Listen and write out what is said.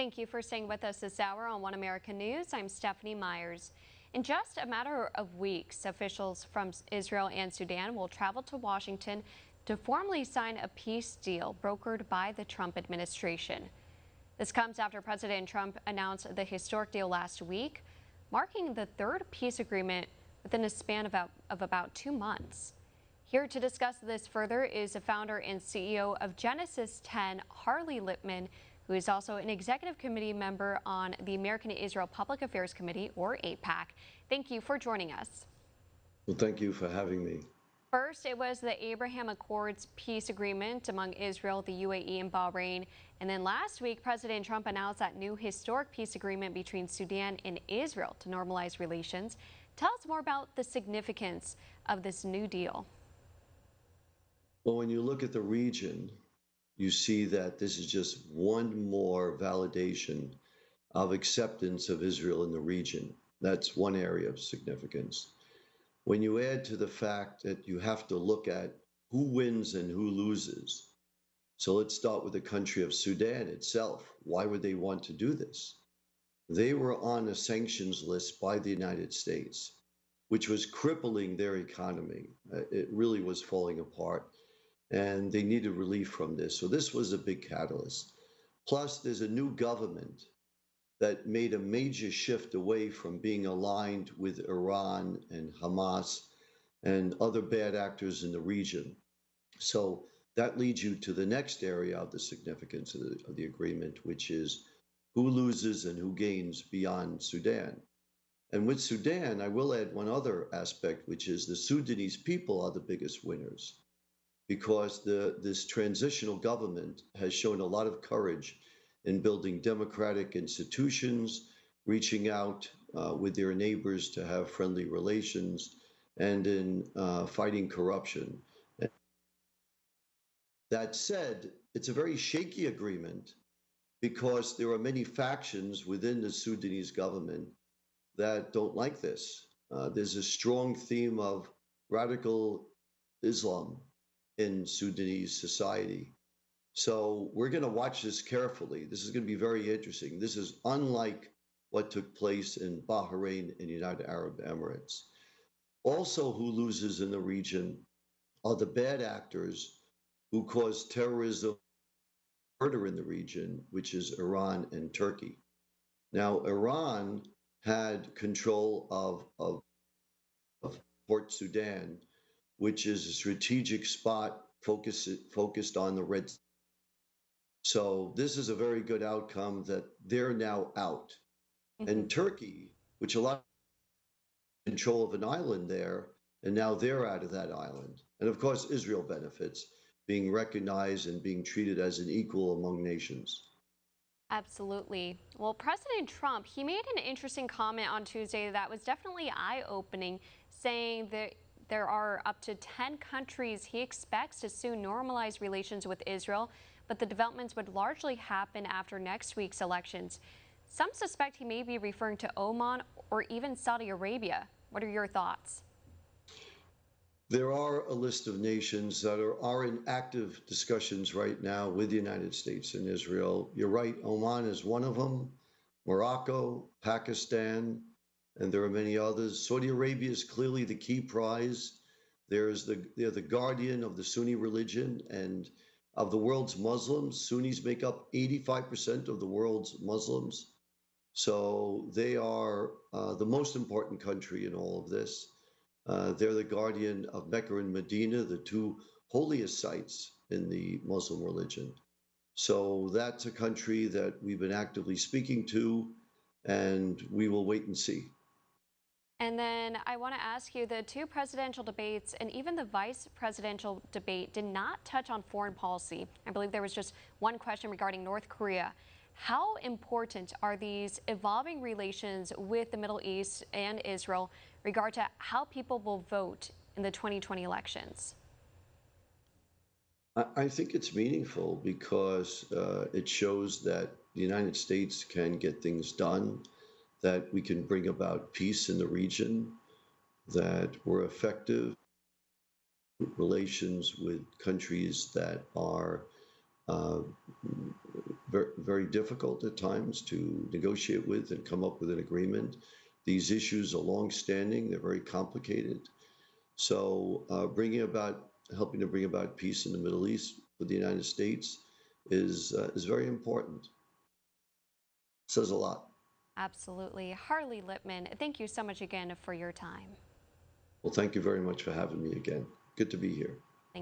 Thank you for staying with us this hour on One American News. I'm Stephanie Myers. In just a matter of weeks, officials from Israel and Sudan will travel to Washington to formally sign a peace deal brokered by the Trump administration. This comes after President Trump announced the historic deal last week, marking the third peace agreement within a span of about 2 months. Here to discuss this further is the founder and CEO of Genesis 10, Harley Lippman, who is also an executive committee member on the American Israel Public Affairs Committee, or AIPAC. Thank you for joining us. Well, thank you for having me. First, it was the Abraham Accords peace agreement among Israel, the UAE, and Bahrain. And then last week, President Trump announced that new historic peace agreement between Sudan and Israel to normalize relations. Tell us more about the significance of this new deal. Well, when you look at the region, you see that this is just one more validation of acceptance of Israel in the region. That's one area of significance. When you add to the fact that you have to look at who wins and who loses. So let's start with the country of Sudan itself. Why would they want to do this? They were on a sanctions list by the United States, which was crippling their economy. It really was falling apart, and they needed relief from this. So this was a big catalyst. Plus, there's a new government that made a major shift away from being aligned with Iran and Hamas and other bad actors in the region. So that leads you to the next area of the significance of the agreement, which is who loses and who gains beyond Sudan. And with Sudan, I will add one other aspect, which is the Sudanese people are the biggest winners, because this transitional government has shown a lot of courage in building democratic institutions, reaching out with their neighbors to have friendly relations, and in fighting corruption. That said, it's a very shaky agreement because there are many factions within the Sudanese government that don't like this. There's a strong theme of radical Islam in Sudanese society. So we're going to watch this carefully. This is going to be very interesting. This is unlike what took place in Bahrain and United Arab Emirates. Also, who loses in the region are the bad actors who cause terrorism, murder in the region, which is Iran and Turkey. Now, Iran had control of Port Sudan, which is a strategic spot focused on the Red Sea. So this is a very good outcome that they're now out. And Turkey, which a lot of control of an island there, and now they're out of that island. And of course, Israel benefits, being recognized and being treated as an equal among nations. Absolutely. Well, President Trump, he made an interesting comment on Tuesday that was definitely eye-opening, saying that there are up to 10 countries he expects to soon normalize relations with Israel, but the developments would largely happen after next week's elections. Some suspect he may be referring to Oman or even Saudi Arabia. What are your thoughts? There are a list of nations that are in active discussions right now with the United States and Israel. You're right, Oman is one of them, Morocco, Pakistan, and there are many others. Saudi Arabia is clearly the key prize. They're the guardian of the Sunni religion and of the world's Muslims. Sunnis make up 85% of the world's Muslims. So they are the most important country in all of this. They're the guardian of Mecca and Medina, the two holiest sites in the Muslim religion. So that's a country that we've been actively speaking to, and we will wait and see. And then I want to ask you, the two presidential debates and even the vice presidential debate did not touch on foreign policy. I believe there was just one question regarding North Korea. How important are these evolving relations with the Middle East and Israel in regard to how people will vote in the 2020 elections? I think it's meaningful because it shows that the United States can get things done, that we can bring about peace in the region, that we're effective relations with countries that are uh, very difficult at times to negotiate with and come up with an agreement. These issues are long-standing; they're very complicated. So, helping to bring about peace in the Middle East with the United States is very important. Says a lot. Absolutely. Harley Lippman, thank you so much again for your time. Well, thank you very much for having me again. Good to be here.